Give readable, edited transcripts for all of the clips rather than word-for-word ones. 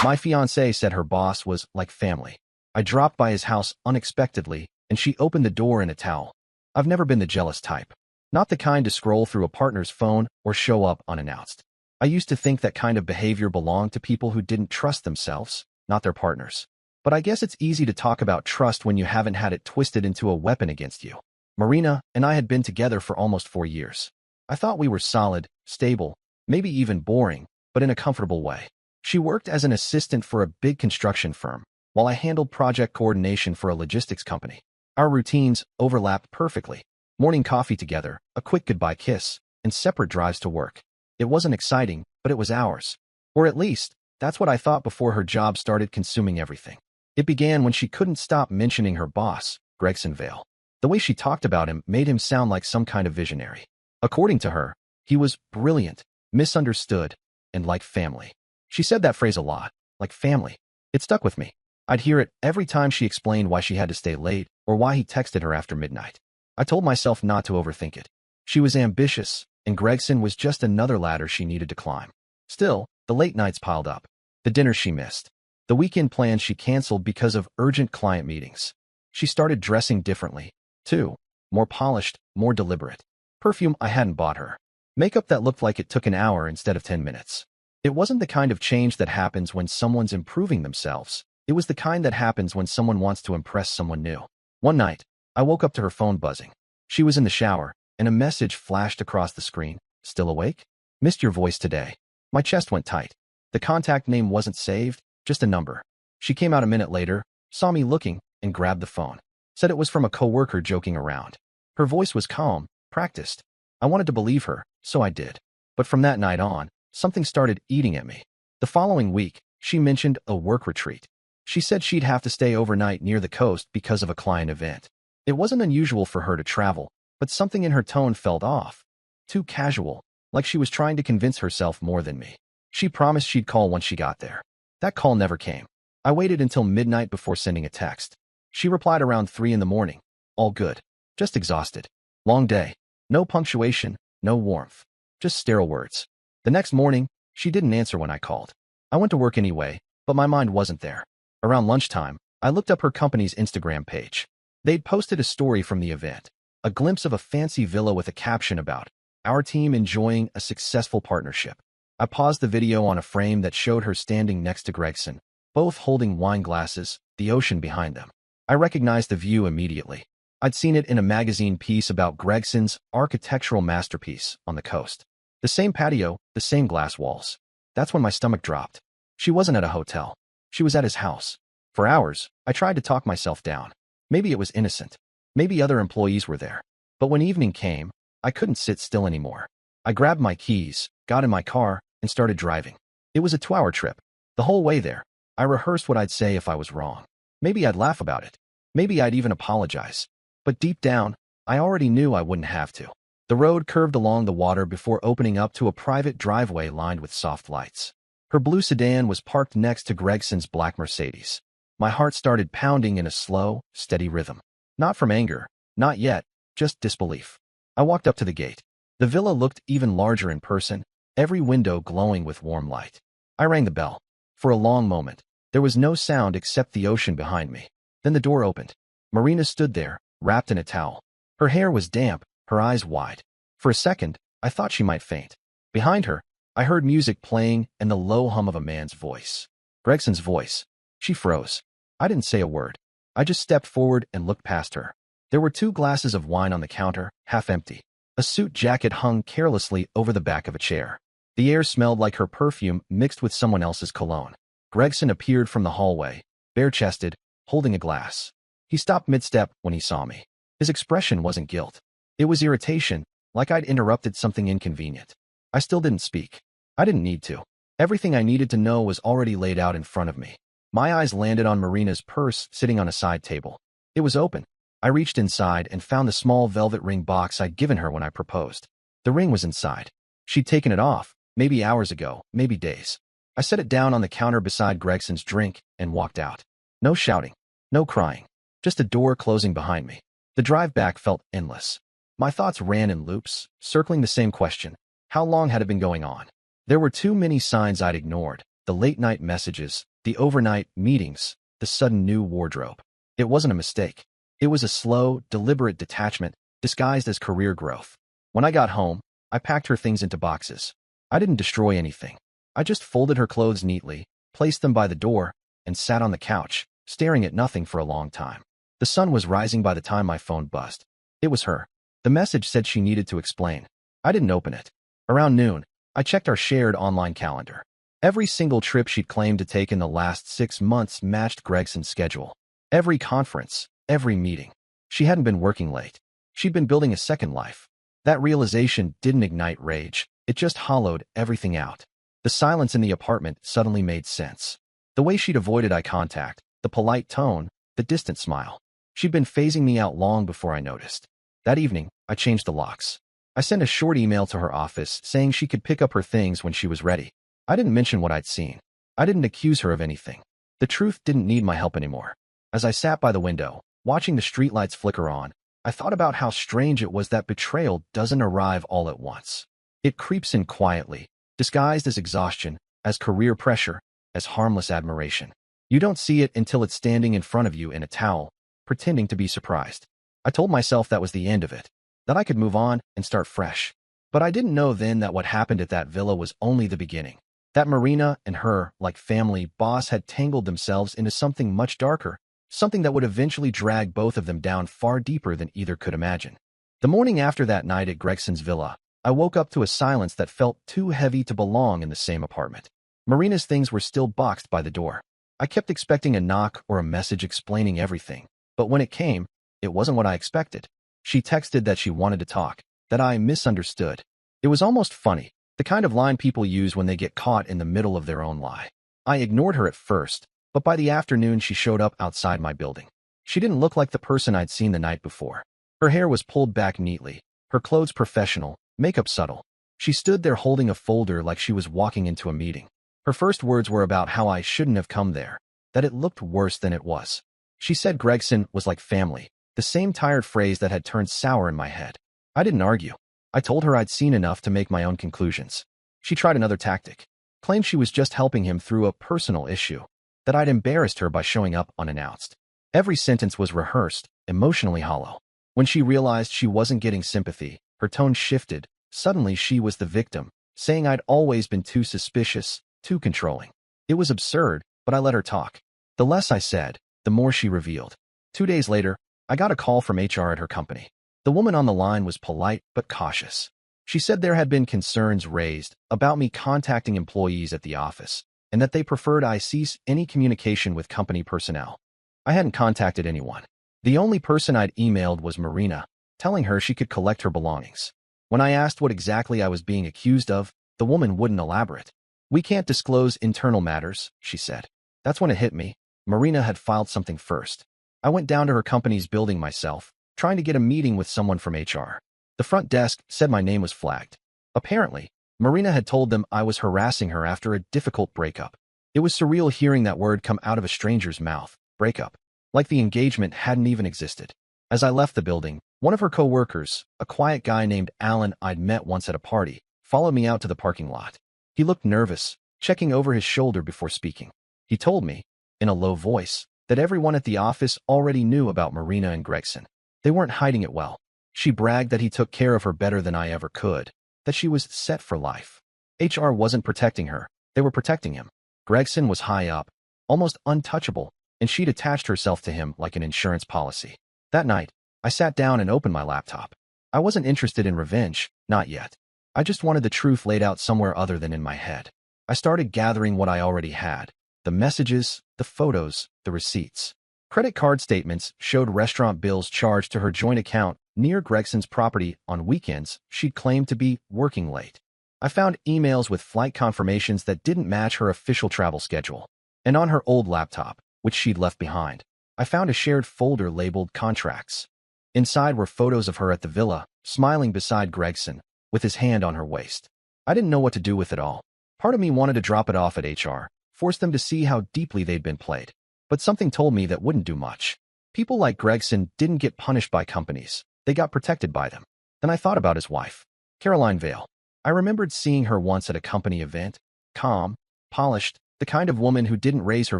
My fiancée said her boss was like family. I dropped by his house unexpectedly, and she opened the door in a towel. I've never been the jealous type. Not the kind to scroll through a partner's phone or show up unannounced. I used to think that kind of behavior belonged to people who didn't trust themselves, not their partners. But I guess it's easy to talk about trust when you haven't had it twisted into a weapon against you. Marina and I had been together for almost 4 years. I thought we were solid, stable, maybe even boring, but in a comfortable way. She worked as an assistant for a big construction firm, while I handled project coordination for a logistics company. Our routines overlapped perfectly. Morning coffee together, a quick goodbye kiss, and separate drives to work. It wasn't exciting, but it was ours. Or at least, that's what I thought before her job started consuming everything. It began when she couldn't stop mentioning her boss, Gregson Vale. The way she talked about him made him sound like some kind of visionary. According to her, he was brilliant, misunderstood, and like family. She said that phrase a lot, like family. It stuck with me. I'd hear it every time she explained why she had to stay late or why he texted her after midnight. I told myself not to overthink it. She was ambitious, and Gregson was just another ladder she needed to climb. Still, the late nights piled up. The dinners she missed. The weekend plans she canceled because of urgent client meetings. She started dressing differently, too. More polished, more deliberate. Perfume I hadn't bought her. Makeup that looked like it took an hour instead of 10 minutes. It wasn't the kind of change that happens when someone's improving themselves. It was the kind that happens when someone wants to impress someone new. One night, I woke up to her phone buzzing. She was in the shower, and a message flashed across the screen. Still awake? Missed your voice today. My chest went tight. The contact name wasn't saved, just a number. She came out a minute later, saw me looking, and grabbed the phone. Said it was from a coworker joking around. Her voice was calm, practiced. I wanted to believe her, so I did. But from that night on, something started eating at me. The following week, she mentioned a work retreat. She said she'd have to stay overnight near the coast because of a client event. It wasn't unusual for her to travel, but something in her tone felt off. Too casual, like she was trying to convince herself more than me. She promised she'd call once she got there. That call never came. I waited until midnight before sending a text. She replied around 3 in the morning. All good. Just exhausted. Long day. No punctuation, no warmth. Just sterile words. The next morning, she didn't answer when I called. I went to work anyway, but my mind wasn't there. Around lunchtime, I looked up her company's Instagram page. They'd posted a story from the event. A glimpse of a fancy villa with a caption about our team enjoying a successful partnership. I paused the video on a frame that showed her standing next to Gregson, both holding wine glasses, the ocean behind them. I recognized the view immediately. I'd seen it in a magazine piece about Gregson's architectural masterpiece on the coast. The same patio, the same glass walls. That's when my stomach dropped. She wasn't at a hotel. She was at his house. For hours, I tried to talk myself down. Maybe it was innocent. Maybe other employees were there. But when evening came, I couldn't sit still anymore. I grabbed my keys, got in my car, and started driving. It was a 2-hour trip. The whole way there, I rehearsed what I'd say if I was wrong. Maybe I'd laugh about it. Maybe I'd even apologize. But deep down, I already knew I wouldn't have to. The road curved along the water before opening up to a private driveway lined with soft lights. Her blue sedan was parked next to Gregson's black Mercedes. My heart started pounding in a slow, steady rhythm. Not from anger, not yet, just disbelief. I walked up to the gate. The villa looked even larger in person, every window glowing with warm light. I rang the bell. For a long moment, there was no sound except the ocean behind me. Then the door opened. Marina stood there, wrapped in a towel. Her hair was damp, her eyes wide. For a second, I thought she might faint. Behind her, I heard music playing and the low hum of a man's voice. Gregson's voice. She froze. I didn't say a word. I just stepped forward and looked past her. There were 2 glasses of wine on the counter, half empty. A suit jacket hung carelessly over the back of a chair. The air smelled like her perfume mixed with someone else's cologne. Gregson appeared from the hallway, bare-chested, holding a glass. He stopped mid-step when he saw me. His expression wasn't guilt. It was irritation, like I'd interrupted something inconvenient. I still didn't speak. I didn't need to. Everything I needed to know was already laid out in front of me. My eyes landed on Marina's purse sitting on a side table. It was open. I reached inside and found the small velvet ring box I'd given her when I proposed. The ring was inside. She'd taken it off, maybe hours ago, maybe days. I set it down on the counter beside Gregson's drink and walked out. No shouting, no crying, just a door closing behind me. The drive back felt endless. My thoughts ran in loops, circling the same question. How long had it been going on? There were too many signs I'd ignored, the late-night messages, The overnight meetings, the sudden new wardrobe. It wasn't a mistake. It was a slow, deliberate detachment disguised as career growth. When I got home, I packed her things into boxes. I didn't destroy anything. I just folded her clothes neatly, placed them by the door, and sat on the couch, staring at nothing for a long time. The sun was rising by the time my phone buzzed. It was her. The message said she needed to explain. I didn't open it. Around noon, I checked our shared online calendar. Every single trip she'd claimed to take in the last 6 months matched Gregson's schedule. Every conference, every meeting. She hadn't been working late. She'd been building a second life. That realization didn't ignite rage. It just hollowed everything out. The silence in the apartment suddenly made sense. The way she'd avoided eye contact, the polite tone, the distant smile. She'd been phasing me out long before I noticed. That evening, I changed the locks. I sent a short email to her office saying she could pick up her things when she was ready. I didn't mention what I'd seen. I didn't accuse her of anything. The truth didn't need my help anymore. As I sat by the window, watching the streetlights flicker on, I thought about how strange it was that betrayal doesn't arrive all at once. It creeps in quietly, disguised as exhaustion, as career pressure, as harmless admiration. You don't see it until it's standing in front of you in a towel, pretending to be surprised. I told myself that was the end of it, that I could move on and start fresh. But I didn't know then that what happened at that villa was only the beginning. That Marina and her, like family boss, had tangled themselves into something much darker, something that would eventually drag both of them down far deeper than either could imagine. The morning after that night at Gregson's villa, I woke up to a silence that felt too heavy to belong in the same apartment. Marina's things were still boxed by the door. I kept expecting a knock or a message explaining everything, but when it came, it wasn't what I expected. She texted that she wanted to talk, that I misunderstood. It was almost funny, the kind of line people use when they get caught in the middle of their own lie. I ignored her at first, but by the afternoon she showed up outside my building. She didn't look like the person I'd seen the night before. Her hair was pulled back neatly, her clothes professional, makeup subtle. She stood there holding a folder like she was walking into a meeting. Her first words were about how I shouldn't have come there, that it looked worse than it was. She said Gregson was like family, the same tired phrase that had turned sour in my head. I didn't argue. I told her I'd seen enough to make my own conclusions. She tried another tactic, claimed she was just helping him through a personal issue, that I'd embarrassed her by showing up unannounced. Every sentence was rehearsed, emotionally hollow. When she realized she wasn't getting sympathy, her tone shifted. Suddenly she was the victim, saying I'd always been too suspicious, too controlling. It was absurd, but I let her talk. The less I said, the more she revealed. 2 days later, I got a call from HR at her company. The woman on the line was polite but cautious. She said there had been concerns raised about me contacting employees at the office, and that they preferred I cease any communication with company personnel. I hadn't contacted anyone. The only person I'd emailed was Marina, telling her she could collect her belongings. When I asked what exactly I was being accused of, the woman wouldn't elaborate. We can't disclose internal matters, she said. That's when it hit me. Marina had filed something first. I went down to her company's building myself, trying to get a meeting with someone from HR. The front desk said my name was flagged. Apparently, Marina had told them I was harassing her after a difficult breakup. It was surreal hearing that word come out of a stranger's mouth, breakup, like the engagement hadn't even existed. As I left the building, one of her co-workers, a quiet guy named Alan I'd met once at a party, followed me out to the parking lot. He looked nervous, checking over his shoulder before speaking. He told me, in a low voice, that everyone at the office already knew about Marina and Gregson. They weren't hiding it well. She bragged that he took care of her better than I ever could, that she was set for life. HR wasn't protecting her, they were protecting him. Gregson was high up, almost untouchable, and she'd attached herself to him like an insurance policy. That night, I sat down and opened my laptop. I wasn't interested in revenge, not yet. I just wanted the truth laid out somewhere other than in my head. I started gathering what I already had: the messages, the photos, the receipts. Credit card statements showed restaurant bills charged to her joint account near Gregson's property on weekends she'd claimed to be working late. I found emails with flight confirmations that didn't match her official travel schedule. And on her old laptop, which she'd left behind, I found a shared folder labeled contracts. Inside were photos of her at the villa, smiling beside Gregson, with his hand on her waist. I didn't know what to do with it all. Part of me wanted to drop it off at HR, force them to see how deeply they'd been played. But something told me that wouldn't do much. People like Gregson didn't get punished by companies. They got protected by them. Then I thought about his wife, Caroline Vale. I remembered seeing her once at a company event, calm, polished, The kind of woman who didn't raise her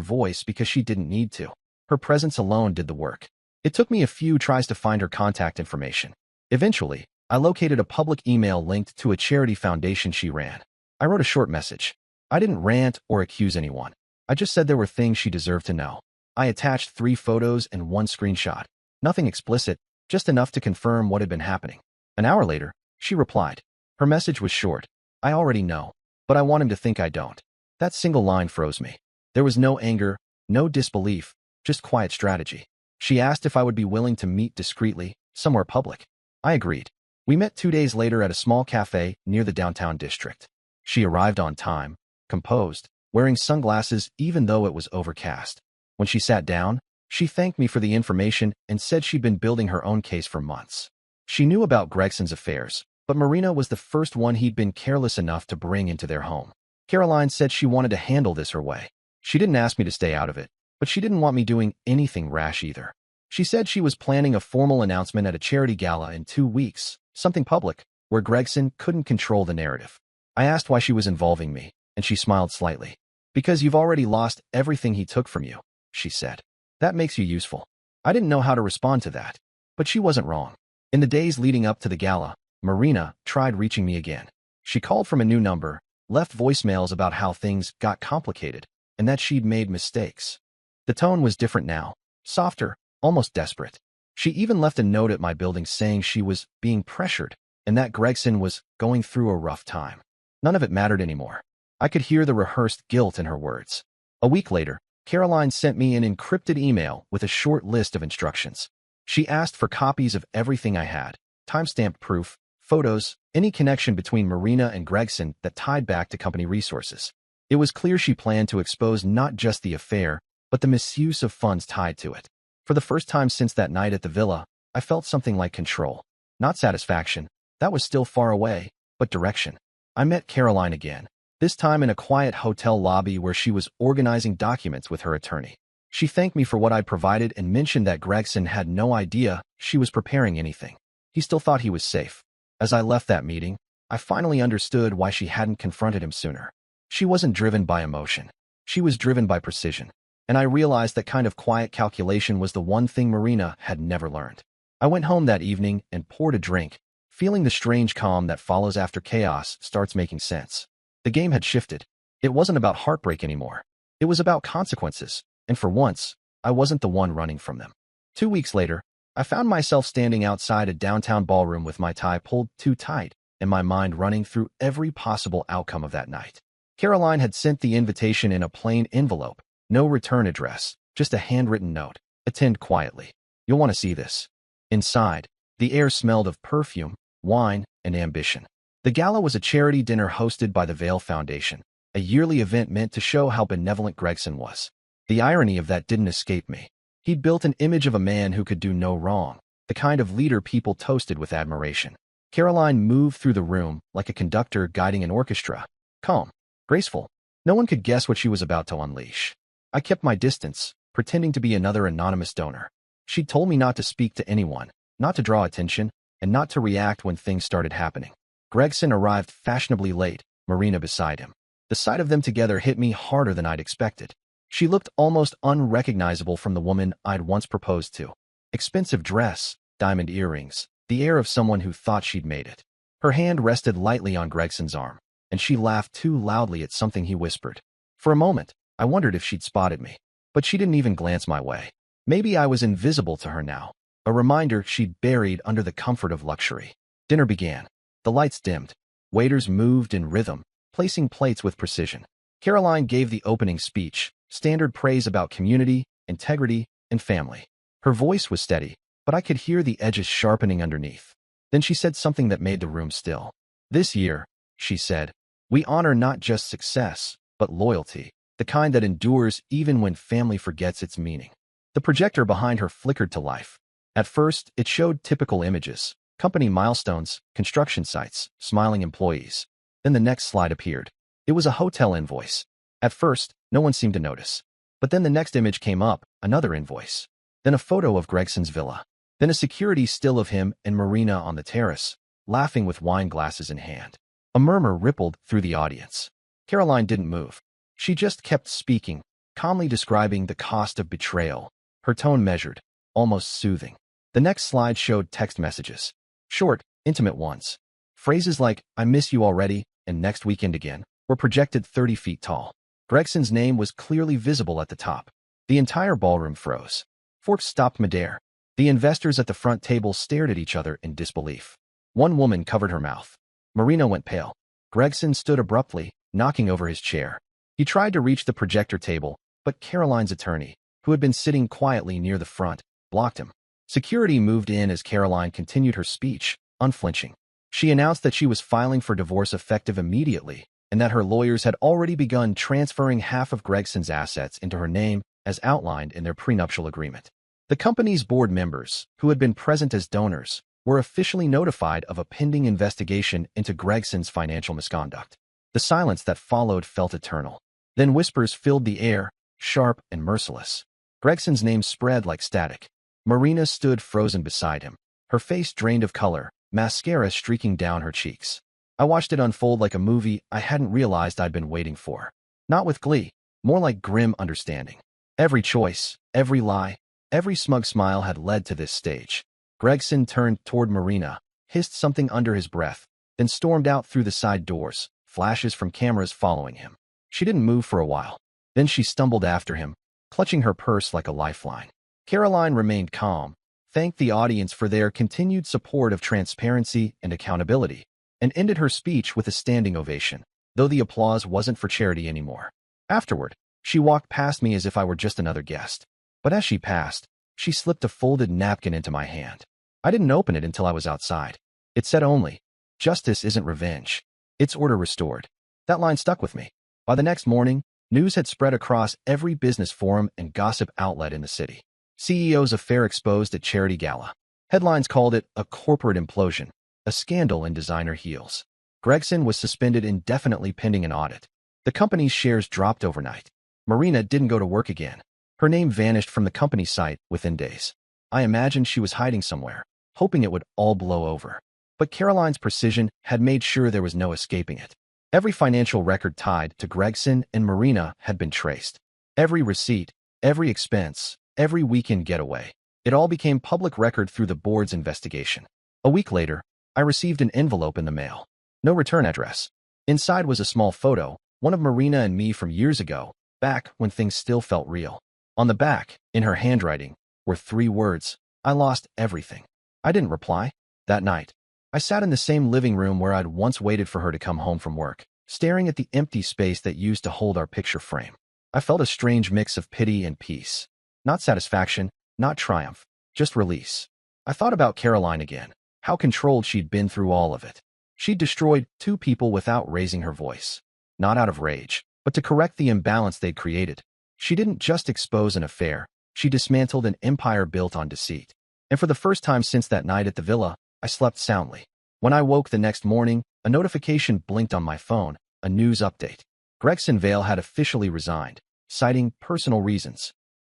voice because she didn't need to. Her presence alone did the work. It took me a few tries to find her contact information. Eventually, I located a public email linked to a charity foundation she ran. I wrote a short message. I didn't rant or accuse anyone. I just said there were things she deserved to know. I attached 3 photos and 1 screenshot. Nothing explicit, just enough to confirm what had been happening. An hour later, she replied. Her message was short. I already know, but I want him to think I don't. That single line froze me. There was no anger, no disbelief, just quiet strategy. She asked if I would be willing to meet discreetly, somewhere public. I agreed. We met 2 days later at a small cafe near the downtown district. She arrived on time, composed, wearing sunglasses even though it was overcast. When she sat down, she thanked me for the information and said she'd been building her own case for months. She knew about Gregson's affairs, but Marina was the first one he'd been careless enough to bring into their home. Caroline said she wanted to handle this her way. She didn't ask me to stay out of it, but she didn't want me doing anything rash either. She said she was planning a formal announcement at a charity gala in 2 weeks, something public, where Gregson couldn't control the narrative. I asked why she was involving me, and she smiled slightly. Because you've already lost everything he took from you, she said. That makes you useful. I didn't know how to respond to that, but she wasn't wrong. In the days leading up to the gala, Marina tried reaching me again. She called from a new number, left voicemails about how things got complicated, and that she'd made mistakes. The tone was different now, softer, almost desperate. She even left a note at my building saying she was being pressured and that Gregson was going through a rough time. None of it mattered anymore. I could hear the rehearsed guilt in her words. A week later, Caroline sent me an encrypted email with a short list of instructions. She asked for copies of everything I had, timestamped proof, photos, any connection between Marina and Gregson that tied back to company resources. It was clear she planned to expose not just the affair, but the misuse of funds tied to it. For the first time since that night at the villa, I felt something like control. Not satisfaction, that was still far away, but direction. I met Caroline again, this time in a quiet hotel lobby where she was organizing documents with her attorney. She thanked me for what I'd provided and mentioned that Gregson had no idea she was preparing anything. He still thought he was safe. As I left that meeting, I finally understood why she hadn't confronted him sooner. She wasn't driven by emotion. She was driven by precision. And I realized that kind of quiet calculation was the one thing Marina had never learned. I went home that evening and poured a drink, feeling the strange calm that follows after chaos starts making sense. The game had shifted. It wasn't about heartbreak anymore. It was about consequences, and for once, I wasn't the one running from them. 2 weeks later, I found myself standing outside a downtown ballroom with my tie pulled too tight and my mind running through every possible outcome of that night. Caroline had sent the invitation in a plain envelope, no return address, just a handwritten note. Attend quietly. You'll want to see this. Inside, the air smelled of perfume, wine, and ambition. The gala was a charity dinner hosted by the Vale Foundation, a yearly event meant to show how benevolent Gregson was. The irony of that didn't escape me. He'd built an image of a man who could do no wrong, the kind of leader people toasted with admiration. Caroline moved through the room like a conductor guiding an orchestra, calm, graceful. No one could guess what she was about to unleash. I kept my distance, pretending to be another anonymous donor. She'd told me not to speak to anyone, not to draw attention, and not to react when things started happening. Gregson arrived fashionably late, Marina beside him. The sight of them together hit me harder than I'd expected. She looked almost unrecognizable from the woman I'd once proposed to. Expensive dress, diamond earrings, the air of someone who thought she'd made it. Her hand rested lightly on Gregson's arm, and she laughed too loudly at something he whispered. For a moment, I wondered if she'd spotted me, but she didn't even glance my way. Maybe I was invisible to her now, a reminder she'd buried under the comfort of luxury. Dinner began. The lights dimmed. Waiters moved in rhythm, placing plates with precision. Caroline gave the opening speech, standard praise about community, integrity, and family. Her voice was steady, but I could hear the edges sharpening underneath. Then she said something that made the room still. This year, she said, we honor not just success, but loyalty, the kind that endures even when family forgets its meaning. The projector behind her flickered to life. At first, it showed typical images, company milestones, construction sites, smiling employees. Then the next slide appeared. It was a hotel invoice. At first, no one seemed to notice. But then the next image came up, another invoice. Then a photo of Gregson's villa. Then a security still of him and Marina on the terrace, laughing with wine glasses in hand. A murmur rippled through the audience. Caroline didn't move. She just kept speaking, calmly describing the cost of betrayal, her tone measured, almost soothing. The next slide showed text messages. Short, intimate ones. Phrases like, "I miss you already," and "next weekend again," were projected 30 feet tall. Gregson's name was clearly visible at the top. The entire ballroom froze. Forks stopped midair. The investors at the front table stared at each other in disbelief. One woman covered her mouth. Marina went pale. Gregson stood abruptly, knocking over his chair. He tried to reach the projector table, but Caroline's attorney, who had been sitting quietly near the front, blocked him. Security moved in as Caroline continued her speech, unflinching. She announced that she was filing for divorce effective immediately, and that her lawyers had already begun transferring half of Gregson's assets into her name as outlined in their prenuptial agreement. The company's board members, who had been present as donors, were officially notified of a pending investigation into Gregson's financial misconduct. The silence that followed felt eternal. Then whispers filled the air, sharp and merciless. Gregson's name spread like static. Marina stood frozen beside him, her face drained of color, mascara streaking down her cheeks. I watched it unfold like a movie I hadn't realized I'd been waiting for. Not with glee, more like grim understanding. Every choice, every lie, every smug smile had led to this stage. Gregson turned toward Marina, hissed something under his breath, then stormed out through the side doors, flashes from cameras following him. She didn't move for a while. Then she stumbled after him, clutching her purse like a lifeline. Caroline remained calm, thanked the audience for their continued support of transparency and accountability, and ended her speech with a standing ovation, though the applause wasn't for charity anymore. Afterward, she walked past me as if I were just another guest. But as she passed, she slipped a folded napkin into my hand. I didn't open it until I was outside. It said only, "Justice isn't revenge. It's order restored." That line stuck with me. By the next morning, news had spread across every business forum and gossip outlet in the city. CEO's affair exposed at charity gala. Headlines called it a corporate implosion, a scandal in designer heels. Gregson was suspended indefinitely pending an audit. The company's shares dropped overnight. Marina didn't go to work again. Her name vanished from the company site within days. I imagined she was hiding somewhere, hoping it would all blow over. But Caroline's precision had made sure there was no escaping it. Every financial record tied to Gregson and Marina had been traced. Every receipt, every expense, every weekend getaway. It all became public record through the board's investigation. A week later, I received an envelope in the mail. No return address. Inside was a small photo, one of Marina and me from years ago, back when things still felt real. On the back, in her handwriting, were 3 words: "I lost everything." I didn't reply. That night, I sat in the same living room where I'd once waited for her to come home from work, staring at the empty space that used to hold our picture frame. I felt a strange mix of pity and peace. Not satisfaction, not triumph, just release. I thought about Caroline again, how controlled she'd been through all of it. She'd destroyed 2 people without raising her voice. Not out of rage, but to correct the imbalance they'd created. She didn't just expose an affair, she dismantled an empire built on deceit. And for the first time since that night at the villa, I slept soundly. When I woke the next morning, a notification blinked on my phone, a news update. Gregson Vale had officially resigned, citing personal reasons.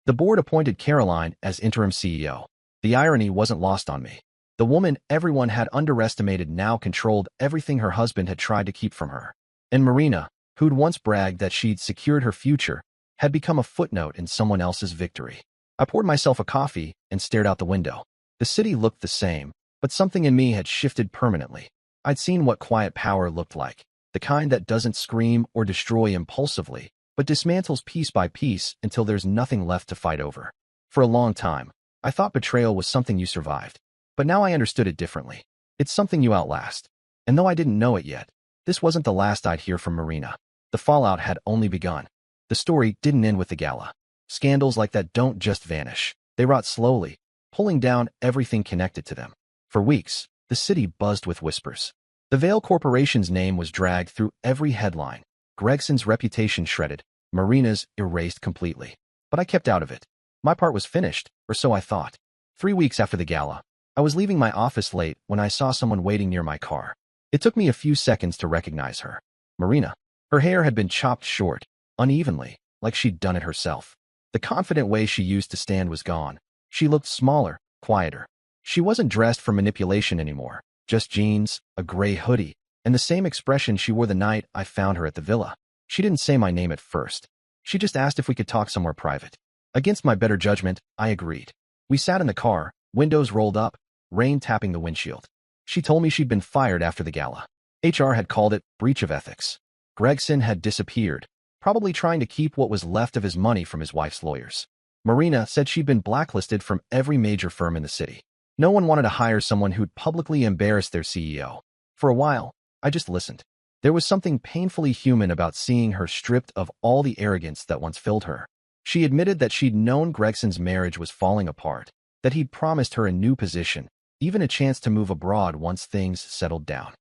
The board appointed Caroline as interim CEO. The irony wasn't lost on me. The woman everyone had underestimated now controlled everything her husband had tried to keep from her. And Marina, who'd once bragged that she'd secured her future, had become a footnote in someone else's victory. I poured myself a coffee and stared out the window. The city looked the same, but something in me had shifted permanently. I'd seen what quiet power looked like, the kind that doesn't scream or destroy impulsively, but dismantles piece by piece until there's nothing left to fight over. For a long time, I thought betrayal was something you survived, but now I understood it differently. It's something you outlast. And though I didn't know it yet, this wasn't the last I'd hear from Marina. The fallout had only begun. The story didn't end with the gala. Scandals like that don't just vanish. They rot slowly, pulling down everything connected to them. For weeks, the city buzzed with whispers. The Vale Corporation's name was dragged through every headline. Gregson's reputation shredded, Marina's erased completely. But I kept out of it. My part was finished, or so I thought. 3 weeks after the gala, I was leaving my office late when I saw someone waiting near my car. It took me a few seconds to recognize her. Marina. Her hair had been chopped short, unevenly, like she'd done it herself. The confident way she used to stand was gone. She looked smaller, quieter. She wasn't dressed for manipulation anymore, just jeans, a gray hoodie, and the same expression she wore the night I found her at the villa. She didn't say my name at first. She just asked if we could talk somewhere private. Against my better judgment, I agreed. We sat in the car, windows rolled up, rain tapping the windshield. She told me she'd been fired after the gala. HR had called it breach of ethics. Gregson had disappeared, probably trying to keep what was left of his money from his wife's lawyers. Marina said she'd been blacklisted from every major firm in the city. No one wanted to hire someone who'd publicly embarrassed their CEO. For a while, I just listened. There was something painfully human about seeing her stripped of all the arrogance that once filled her. She admitted that she'd known Gregson's marriage was falling apart, that he'd promised her a new position, even a chance to move abroad once things settled down.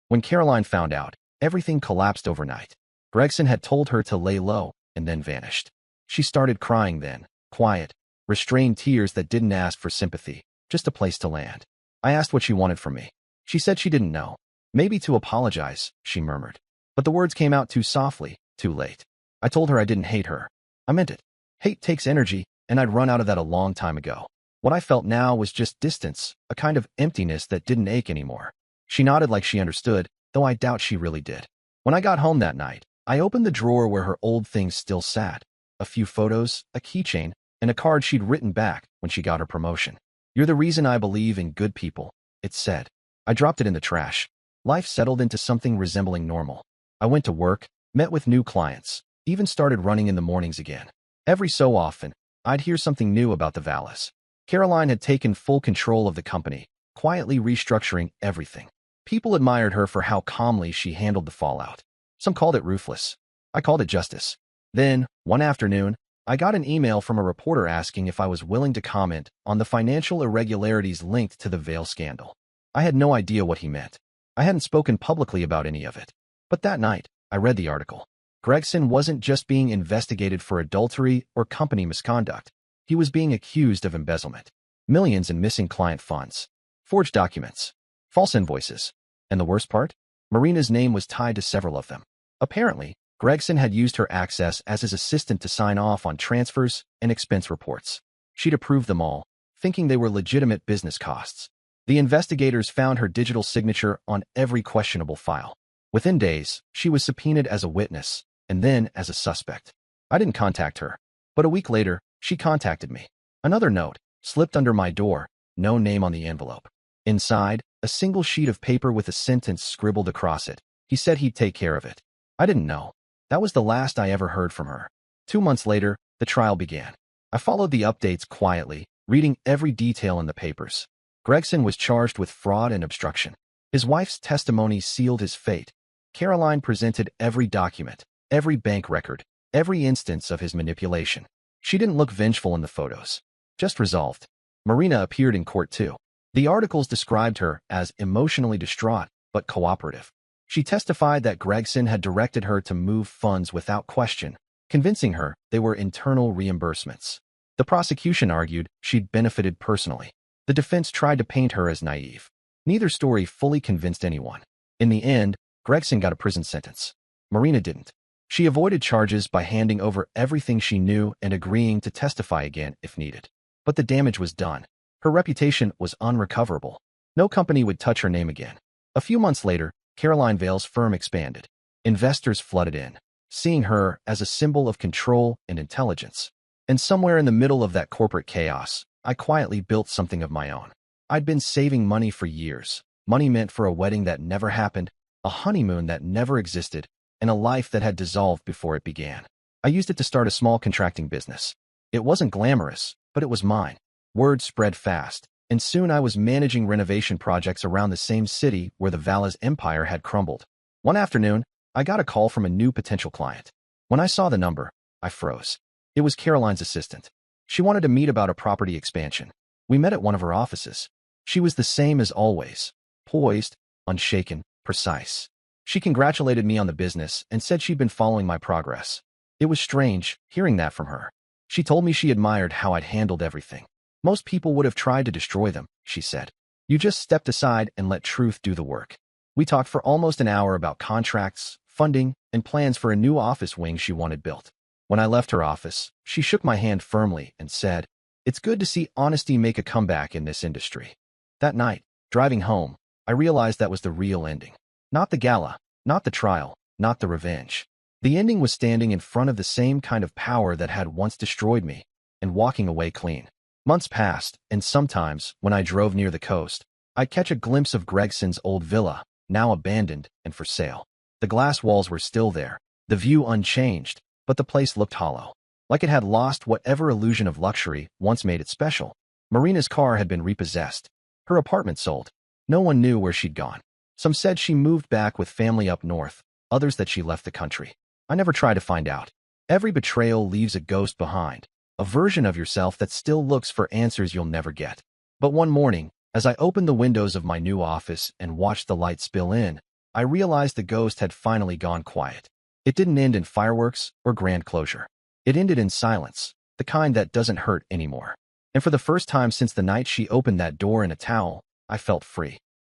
When Caroline found out, everything collapsed overnight. Gregson had told her to lay low and then vanished. She started crying then, quiet, restrained tears that didn't ask for sympathy, just a place to land. I asked what she wanted from me. She said she didn't know. Maybe to apologize, she murmured. But the words came out too softly, too late. I told her I didn't hate her. I meant it. Hate takes energy, and I'd run out of that a long time ago. What I felt now was just distance, a kind of emptiness that didn't ache anymore. She nodded like she understood, though I doubt she really did. When I got home that night, I opened the drawer where her old things still sat. A few photos, a keychain, and a card she'd written back when she got her promotion. "You're the reason I believe in good people," it said. I dropped it in the trash. Life settled into something resembling normal. I went to work, met with new clients, even started running in the mornings again. Every so often, I'd hear something new about the Vallis. Caroline had taken full control of the company, quietly restructuring everything. People admired her for how calmly she handled the fallout. Some called it ruthless. I called it justice. Then, one afternoon, I got an email from a reporter asking if I was willing to comment on the financial irregularities linked to the Vail scandal. I had no idea what he meant. I hadn't spoken publicly about any of it. But that night, I read the article. Gregson wasn't just being investigated for adultery or company misconduct. He was being accused of embezzlement. Millions in missing client funds. Forged documents. False invoices. And the worst part? Marina's name was tied to several of them. Apparently, Gregson had used her access as his assistant to sign off on transfers and expense reports. She'd approved them all, thinking they were legitimate business costs. The investigators found her digital signature on every questionable file. Within days, she was subpoenaed as a witness, and then as a suspect. I didn't contact her, but a week later, she contacted me. Another note slipped under my door, no name on the envelope. Inside, a single sheet of paper with a sentence scribbled across it. He said he'd take care of it. I didn't know. That was the last I ever heard from her. 2 months later, the trial began. I followed the updates quietly, reading every detail in the papers. Gregson was charged with fraud and obstruction. His wife's testimony sealed his fate. Caroline presented every document, every bank record, every instance of his manipulation. She didn't look vengeful in the photos, just resolved. Marina appeared in court too. The articles described her as emotionally distraught, but cooperative. She testified that Gregson had directed her to move funds without question, convincing her they were internal reimbursements. The prosecution argued she'd benefited personally. The defense tried to paint her as naive. Neither story fully convinced anyone. In the end, Gregson got a prison sentence. Marina didn't. She avoided charges by handing over everything she knew and agreeing to testify again if needed. But the damage was done. Her reputation was unrecoverable. No company would touch her name again. A few months later, Caroline Vail's firm expanded. Investors flooded in, seeing her as a symbol of control and intelligence. And somewhere in the middle of that corporate chaos, I quietly built something of my own. I'd been saving money for years. Money meant for a wedding that never happened, a honeymoon that never existed, and a life that had dissolved before it began. I used it to start a small contracting business. It wasn't glamorous, but it was mine. Word spread fast, and soon I was managing renovation projects around the same city where the Vallis empire had crumbled. One afternoon, I got a call from a new potential client. When I saw the number, I froze. It was Caroline's assistant. She wanted to meet about a property expansion. We met at one of her offices. She was the same as always, poised, unshaken, precise. She congratulated me on the business and said she'd been following my progress. It was strange, hearing that from her. She told me she admired how I'd handled everything. Most people would have tried to destroy them, she said. You just stepped aside and let truth do the work. We talked for almost an hour about contracts, funding, and plans for a new office wing she wanted built. When I left her office, she shook my hand firmly and said, "It's good to see honesty make a comeback in this industry." That night, driving home, I realized that was the real ending. Not the gala, not the trial, not the revenge. The ending was standing in front of the same kind of power that had once destroyed me, and walking away clean. Months passed, and sometimes, when I drove near the coast, I'd catch a glimpse of Gregson's old villa, now abandoned and for sale. The glass walls were still there, the view unchanged, but the place looked hollow, like it had lost whatever illusion of luxury once made it special. Marina's car had been repossessed, her apartment sold. No one knew where she'd gone. Some said she moved back with family up north, others that she left the country. I never tried to find out. Every betrayal leaves a ghost behind, a version of yourself that still looks for answers you'll never get. But one morning, as I opened the windows of my new office and watched the light spill in, I realized the ghost had finally gone quiet. It didn't end in fireworks or grand closure. It ended in silence, the kind that doesn't hurt anymore. And for the first time since the night she opened that door in a towel, I felt free.